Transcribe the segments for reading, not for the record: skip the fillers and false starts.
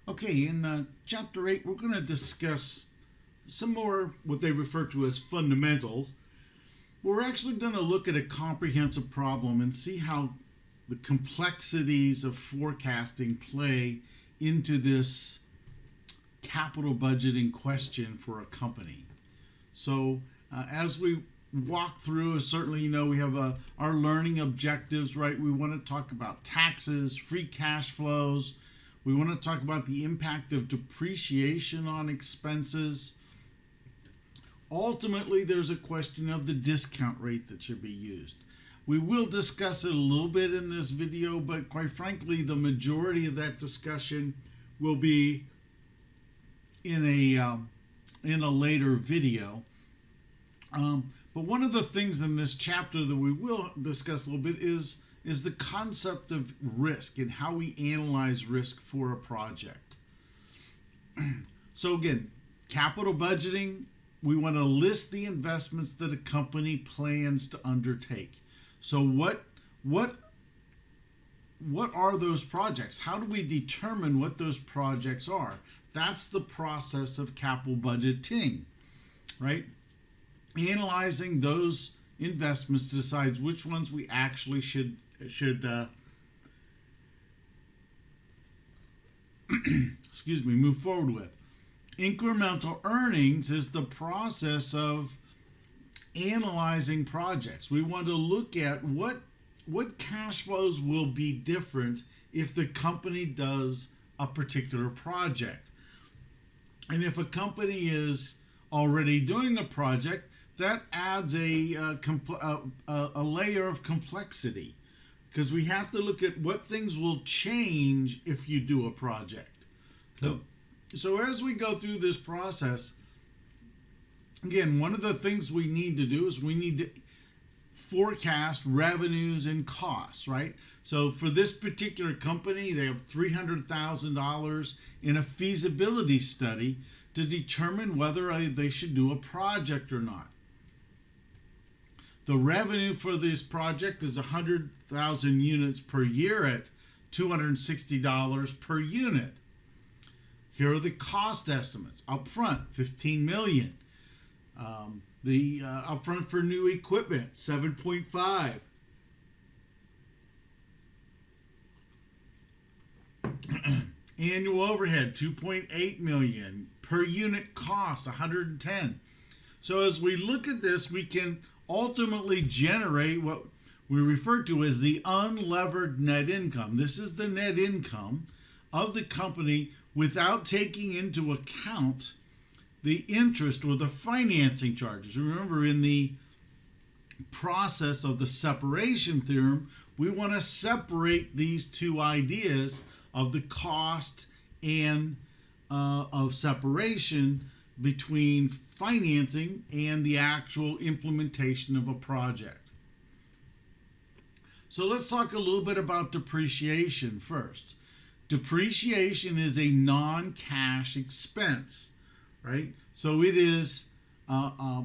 Okay, in Chapter 8, we're going to discuss some more what they refer to as fundamentals. We're actually going to look at a comprehensive problem and see how the complexities of forecasting play into this capital budgeting question for a company. So, as we walk through, certainly, we have our learning objectives, right? We want to talk about taxes, free cash flows. We want to talk about the impact of depreciation on expenses. Ultimately, there's a question of the discount rate that should be used. We will discuss it a little bit in this video, but quite frankly, the majority of that discussion will be in a later video. But one of the things in this chapter that we will discuss a little bit is the concept of risk and how we analyze risk for a project. So again, capital budgeting, we want to list the investments that a company plans to undertake. So what are those projects? How do we determine what those projects are? That's the process of capital budgeting, right? Analyzing those investments to decide which ones we actually should move forward with. Incremental earnings is the process of analyzing projects. We want to look at what cash flows will be different if the company does a particular project. And if a company is already doing a project, that adds a layer of complexity, because we have to look at what things will change if you do a project. So as we go through this process, again, one of the things we need to do is we need to forecast revenues and costs, right? So for this particular company, they have $300,000 in a feasibility study to determine whether they should do a project or not. The revenue for this project is 100,000 units per year at $260 per unit. Here are the cost estimates. Upfront, $15 million. The upfront for new equipment, $7.5. Annual overhead, $2.8 million. Per unit cost, $110. So as we look at this, we can ultimately generate what we refer to as the unlevered net income. This is the net income of the company without taking into account the interest or the financing charges. Remember, in the process of the separation theorem, we want to separate these two ideas of the cost and of separation between financing and the actual implementation of a project. So let's talk a little bit about depreciation first. Depreciation is a non-cash expense, right? So it is a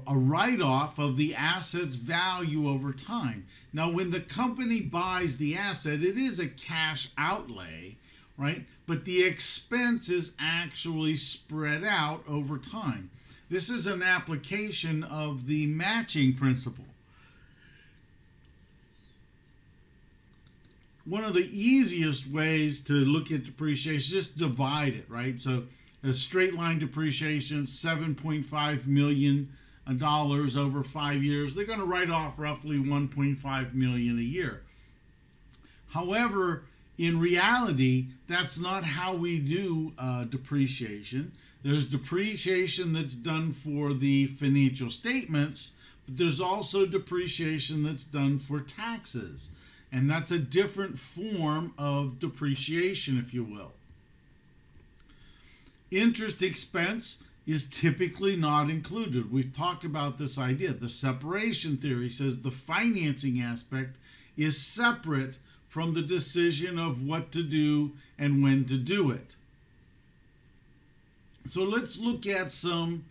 write-off of the asset's value over time. Now, when the company buys the asset, it is a cash outlay, right? But the expense is actually spread out over time. This is an application of the matching principle. One of the easiest ways to look at depreciation is just divide it, right? So a straight line depreciation, $7.5 million over 5 years. They're going to write off roughly $1.5 million a year. However, in reality, that's not how we do depreciation. There's depreciation that's done for the financial statements, but there's also depreciation that's done for taxes. And that's a different form of depreciation, if you will. Interest expense is typically not included. We've talked about this idea. The separation theory says the financing aspect is separate from the decision of what to do and when to do it. So let's look at some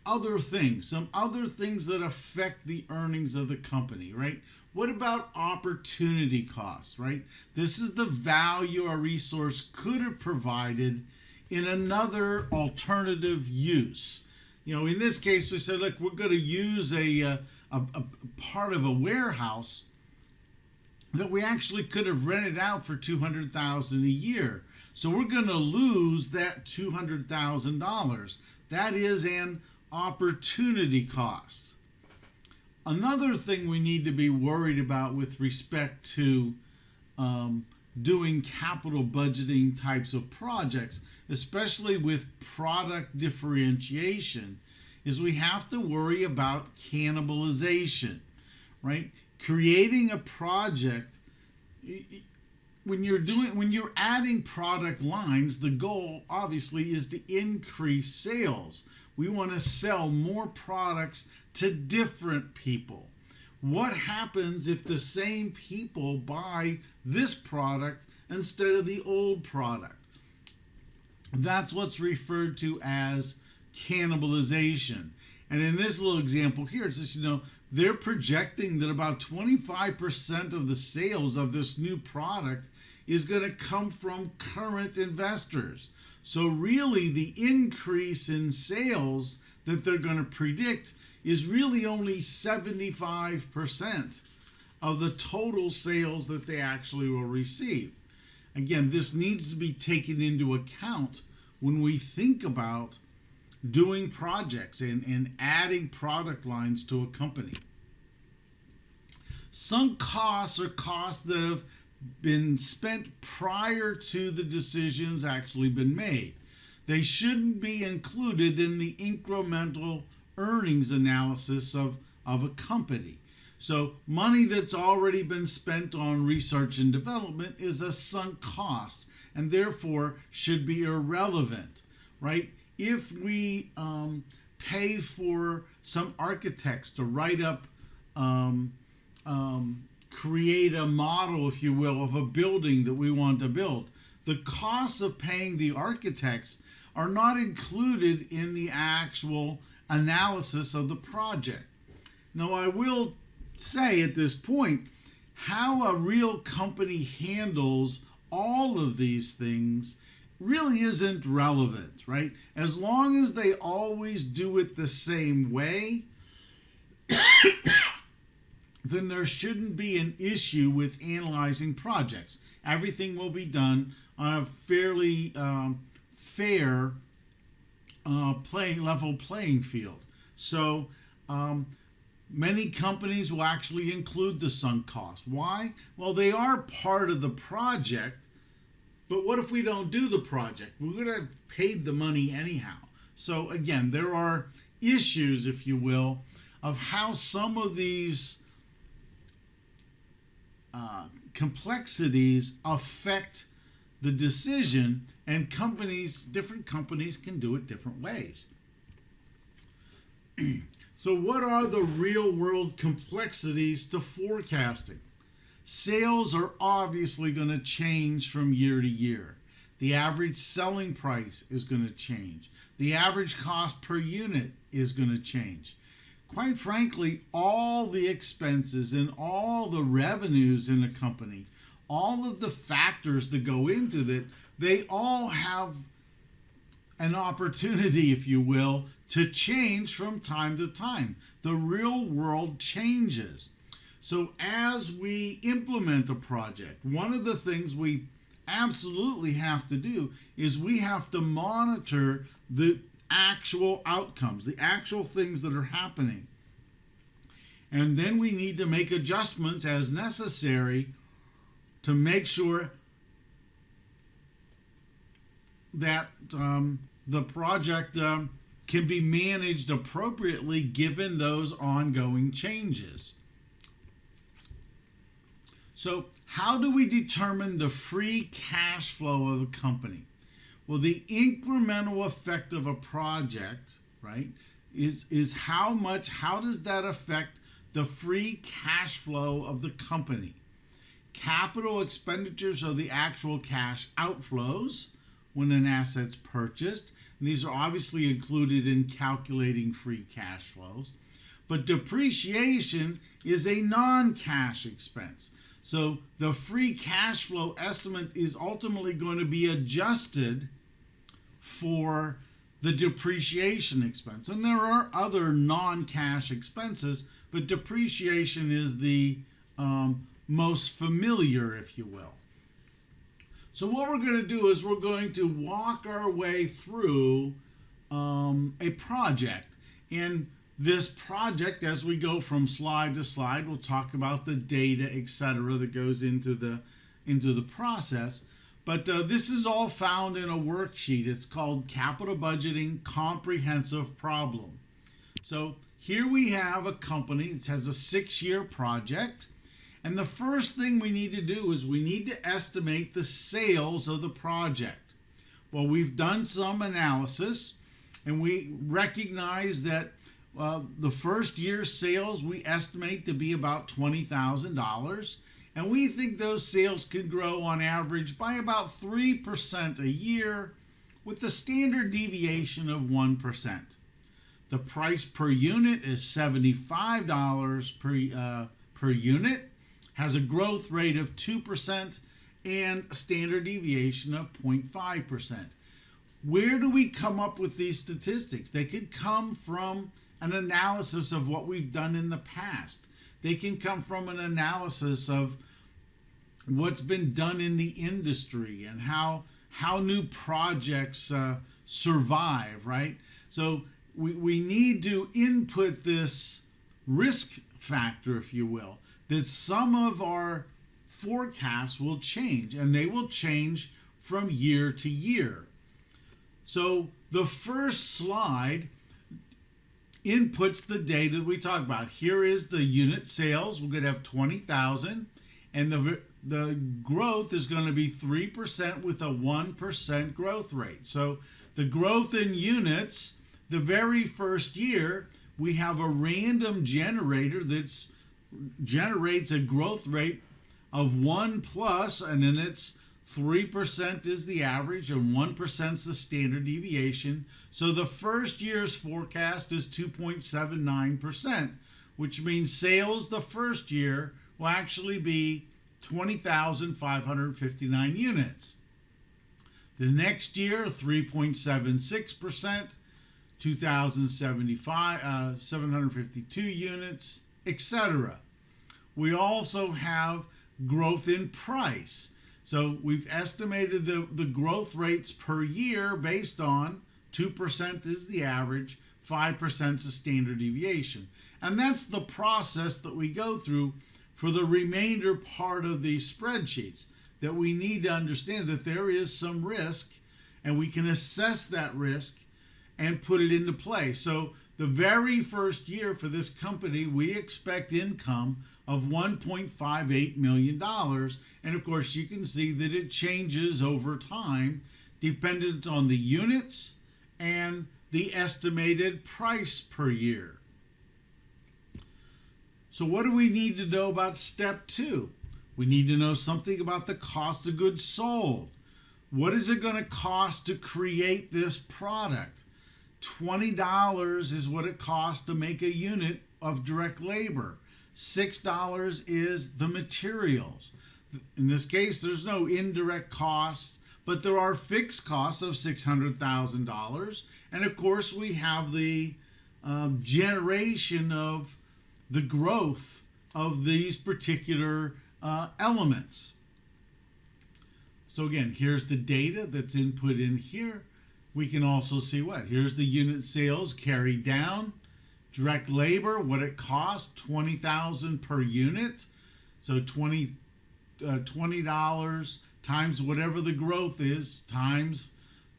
other things that affect the earnings of the company, right? What about opportunity cost, right? This is the value a resource could have provided in another alternative use. In this case, we said, look, we're going to use a part of a warehouse that we actually could have rented out for $200,000 a year. So we're going to lose that $200,000. That is an opportunity cost. Another thing we need to be worried about with respect to doing capital budgeting types of projects, especially with product differentiation, is we have to worry about cannibalization, right? Creating a project, when you're adding product lines, the goal obviously is to increase sales. We want to sell more products to different people. What happens if the same people buy this product instead of the old product? That's what's referred to as cannibalization. And in this little example here, it's just, they're projecting that about 25% of the sales of this new product is going to come from current investors. So really the increase in sales that they're going to predict is really only 75% of the total sales that they actually will receive. Again, this needs to be taken into account when we think about doing projects and adding product lines to a company. Sunk costs are costs that have been spent prior to the decisions actually been made. They shouldn't be included in the incremental earnings analysis of a company. So money that's already been spent on research and development is a sunk cost and therefore should be irrelevant, right? If we pay for some architects to write up, create a model, if you will, of a building that we want to build, the costs of paying the architects are not included in the actual analysis of the project. Now, I will say at this point, how a real company handles all of these things really isn't relevant, right? As long as they always do it the same way, then there shouldn't be an issue with analyzing projects. Everything will be done on a fairly fair level playing field. So many companies will actually include the sunk cost. Why? Well, they are part of the project, but what if we don't do the project? We're going to have paid the money anyhow. So again, there are issues, if you will, of how some of these complexities affect the decision, and different companies can do it different ways. So what are the real world complexities to forecasting? Sales are obviously going to change from year to year. The average selling price is going to change. The average cost per unit is going to change. Quite frankly, all the expenses and all the revenues in a company, all of the factors that go into that, they all have an opportunity, if you will, to change from time to time. The real world changes. So as we implement a project, one of the things we absolutely have to do is we have to monitor the actual outcomes, the actual things that are happening. And then we need to make adjustments as necessary to make sure that the project can be managed appropriately given those ongoing changes. So how do we determine the free cash flow of a company? Well, the incremental effect of a project, right, is how does that affect the free cash flow of the company? Capital expenditures are the actual cash outflows when an asset's purchased. And these are obviously included in calculating free cash flows. but depreciation is a non-cash expense. So the free cash flow estimate is ultimately going to be adjusted for the depreciation expense. And there are other non-cash expenses, but depreciation is the most familiar, if you will. So what we're going to do is we're going to walk our way through a project. And this project, as we go from slide to slide, we'll talk about the data, etc., that goes into the process. But this is all found in a worksheet. It's called Capital Budgeting Comprehensive Problem. So here we have a company that has a 6-year project. And the first thing we need to do is we need to estimate the sales of the project. Well, we've done some analysis, and we recognize that the first year's sales we estimate to be about $20,000. And we think those sales could grow on average by about 3% a year with a standard deviation of 1%. The price per unit is $75 per unit, has a growth rate of 2% and a standard deviation of 0.5%. Where do we come up with these statistics? They could come from an analysis of what we've done in the past. They can come from an analysis of what's been done in the industry and how new projects survive, right? So we need to input this risk factor, if you will, that some of our forecasts will change, and they will change from year to year. So the first slide inputs the data that we talk about. Here is the unit sales. We're going to have 20,000, and the growth is going to be 3% with a 1% growth rate. So the growth in units, the very first year, we have a random generator that generates a growth rate of 1 plus, and then it's 3% is the average and 1% is the standard deviation. So the first year's forecast is 2.79%, which means sales the first year will actually be 20,559 units. The next year, 3.76%, 2,752 units, etc. We also have growth in price. So we've estimated the growth rates per year based on 2% is the average, 5% is the standard deviation. And that's the process that we go through for the remainder part of these spreadsheets, that we need to understand that there is some risk, and we can assess that risk and put it into play. So the very first year for this company, we expect income of $1.58 million. And of course, you can see that it changes over time dependent on the units and the estimated price per year. So what do we need to know about step 2? We need to know something about the cost of goods sold. What is it going to cost to create this product? $20 is what it costs to make a unit of direct labor. $6 is the materials. In this case, there's no indirect costs, but there are fixed costs of $600,000. And of course, we have the generation of the growth of these particular elements. So again, here's the data that's input in here. We can also see what? Here's the unit sales carried down. Direct labor, what it costs, $20,000 per unit. So $20 times whatever the growth is times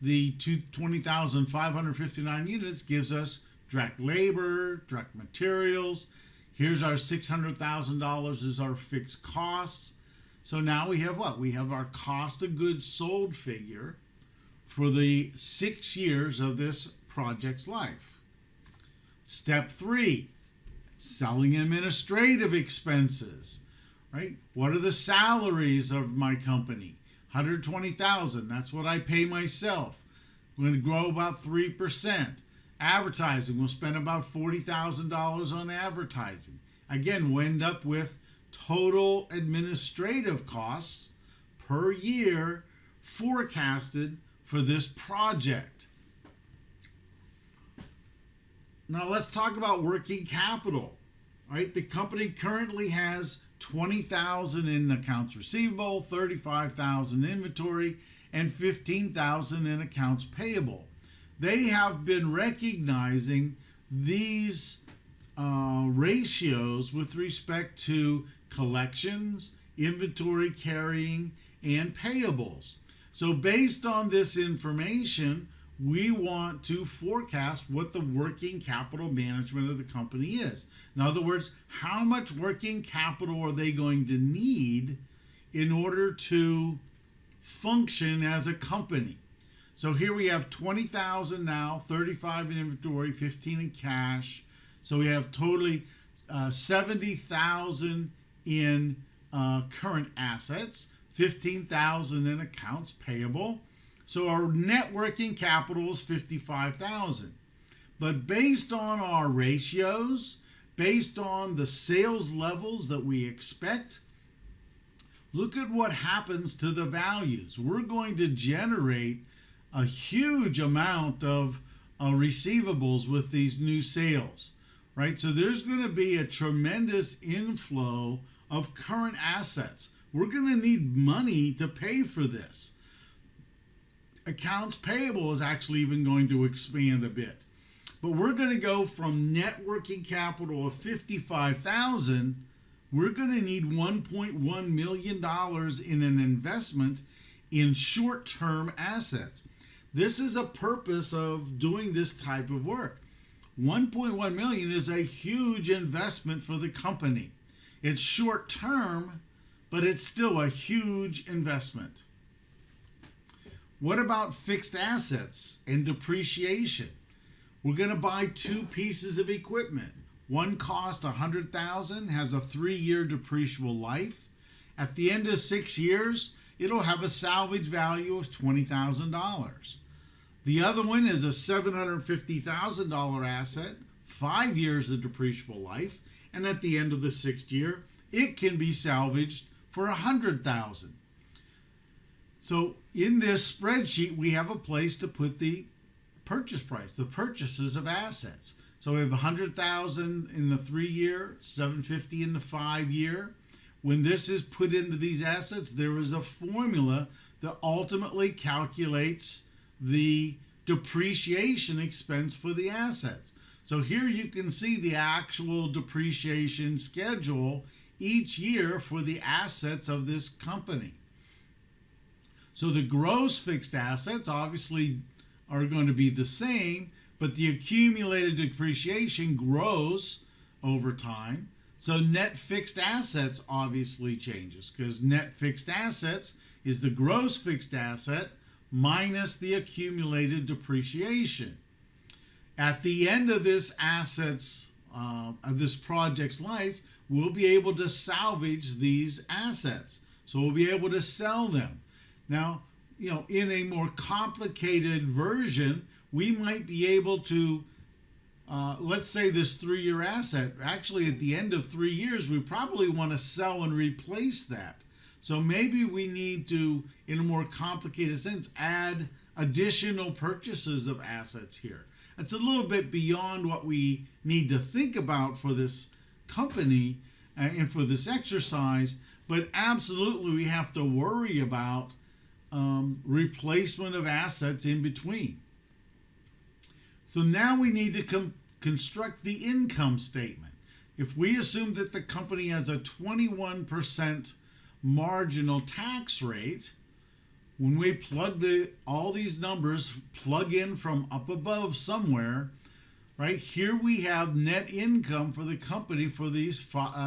the 20,559 units gives us direct labor, direct materials. Here's our $600,000 is our fixed costs. So now we have what? We have our cost of goods sold figure for the 6 years of this project's life. Step 3, selling administrative expenses, right? What are the salaries of my company? $120,000, that's what I pay myself. I'm going to grow about 3%. Advertising, we'll spend about $40,000 on advertising. Again, we'll end up with total administrative costs per year forecasted for this project. Now let's talk about working capital. Right? The company currently has $20,000 in accounts receivable, $35,000 in inventory, and $15,000 in accounts payable. They have been recognizing these ratios with respect to collections, inventory carrying, and payables. So based on this information, we want to forecast what the working capital management of the company is. In other words, how much working capital are they going to need in order to function as a company? So here we have $20,000 now, $35,000 in inventory, $15,000 in cash. So we have totally $70,000 in current assets, $15,000 in accounts payable. So our net working capital is $55,000. But based on our ratios, based on the sales levels that we expect, look at what happens to the values. We're going to generate a huge amount of receivables with these new sales, right? So there's going to be a tremendous inflow of current assets. We're going to need money to pay for this. Accounts payable is actually even going to expand a bit. But we're going to go from net working capital of $55,000, we're going to need $1.1 million in an investment in short-term assets. This is a purpose of doing this type of work. $1.1 million is a huge investment for the company. It's short-term, but it's still a huge investment. What about fixed assets and depreciation? We're going to buy two pieces of equipment. One costs $100,000, has a 3-year depreciable life. At the end of 6 years, it'll have a salvage value of $20,000. The other one is a $750,000 asset, 5 years of depreciable life, and at the end of the 6th year, it can be salvaged for $100,000. So in this spreadsheet, we have a place to put the purchase price, the purchases of assets. So we have $100,000 in the 3-year, $750,000 in the 5-year. When this is put into these assets, there is a formula that ultimately calculates the depreciation expense for the assets. So here you can see the actual depreciation schedule each year for the assets of this company. So the gross fixed assets obviously are going to be the same, but the accumulated depreciation grows over time. So net fixed assets obviously changes, because net fixed assets is the gross fixed asset minus the accumulated depreciation. At the end of this project's life, we'll be able to salvage these assets. So we'll be able to sell them. Now, in a more complicated version, we might be able to, let's say this 3-year asset, actually at the end of 3 years, we probably want to sell and replace that. So maybe we need to, in a more complicated sense, add additional purchases of assets here. It's a little bit beyond what we need to think about for this company and for this exercise, but absolutely we have to worry about replacement of assets in between. So now we need to construct the income statement. If we assume that the company has a 21% marginal tax rate, when we plug all these numbers, plug in from up above somewhere, right here we have net income for the company for these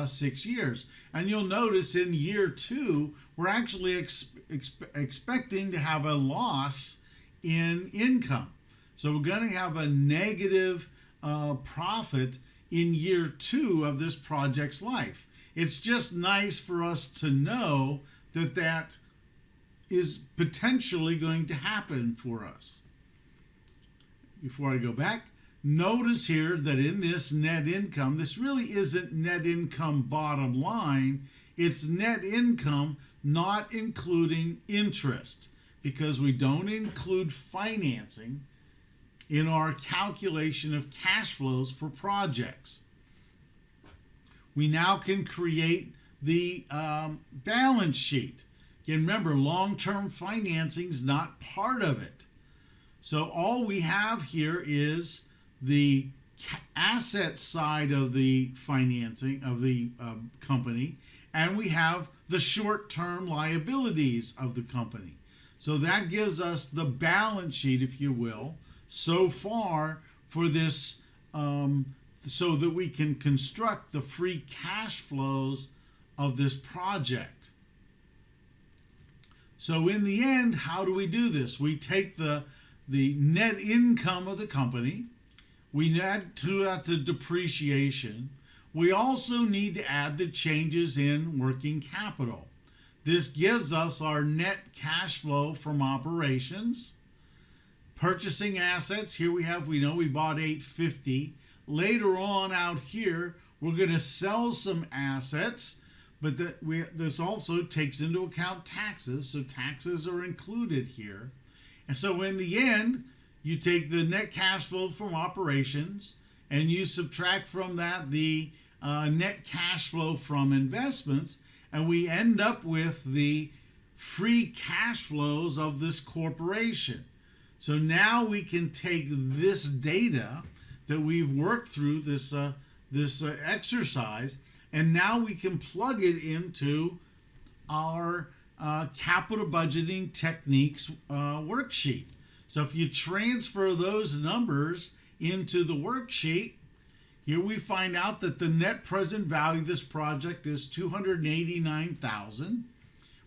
6 years. And you'll notice in year 2, we're actually expecting to have a loss in income. So we're going to have a negative profit in year 2 of this project's life. It's just nice for us to know that that is potentially going to happen for us. Before I go back, Notice here that in this net income, this really isn't net income bottom line. It's net income not including interest, because we don't include financing in our calculation of cash flows for projects. We now can create the balance sheet. Again, remember, long-term financing is not part of it. So all we have here is the asset side of the financing of the company, and we have the short-term liabilities of the company. So that gives us the balance sheet, if you will, so far for this, so that we can construct the free cash flows of this project. So in the end, how do we do this? We take the net income of the company, we add to that the depreciation. We also need to add the changes in working capital. This gives us our net cash flow from operations. Purchasing assets, here we know we bought $850. Later on out here, we're going to sell some assets, but this also takes into account taxes, so taxes are included here. And so in the end, you take the net cash flow from operations and you subtract from that the net cash flow from investments, and we end up with the free cash flows of this corporation. So now we can take this data that we've worked through this exercise, and now we can plug it into our capital budgeting techniques worksheet. So if you transfer those numbers into the worksheet, here we find out that the net present value of this project is $289,000.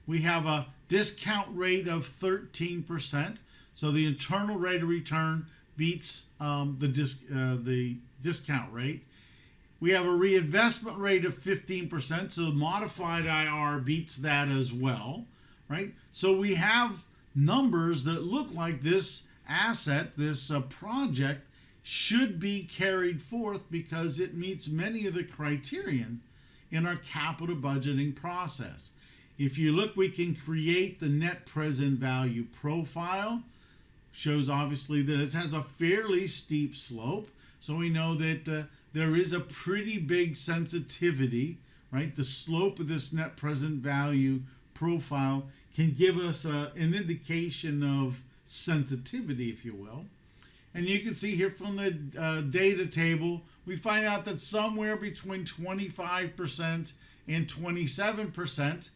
We have a discount rate of 13%, so the internal rate of return beats the discount rate. We have a reinvestment rate of 15%, so the modified IR beats that as well, right? So we have numbers that look like this asset, this project, should be carried forth because it meets many of the criterion in our capital budgeting process. If you look, we can create the net present value profile. Shows obviously that it has a fairly steep slope, so we know that there is a pretty big sensitivity, right? The slope of this net present value profile can give us an indication of sensitivity, if you will. And you can see here from the data table, we find out that somewhere between 25% and 27%,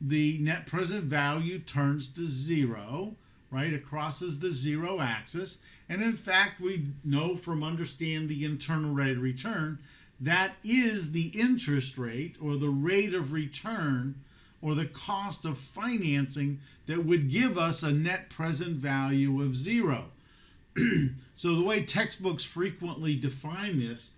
the net present value turns to zero, right? It crosses the zero axis. And in fact, we know from understanding the internal rate of return, that is the interest rate or the rate of return or the cost of financing that would give us a net present value of zero. So the way textbooks frequently define this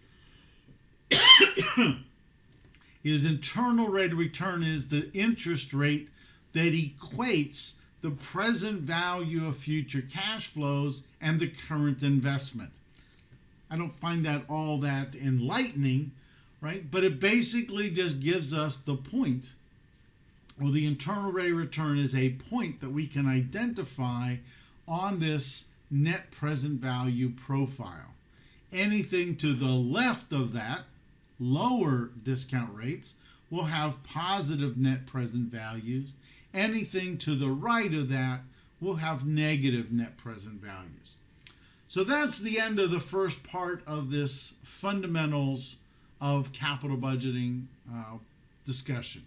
is internal rate of return is the interest rate that equates the present value of future cash flows and the current investment. I don't find that all that enlightening, right? But it basically just gives us the point, or the internal rate of return is a point that we can identify on this net present value profile. Anything to the left of that, lower discount rates, will have positive net present values. Anything to the right of that will have negative net present values. So that's the end of the first part of this fundamentals of capital budgeting discussion.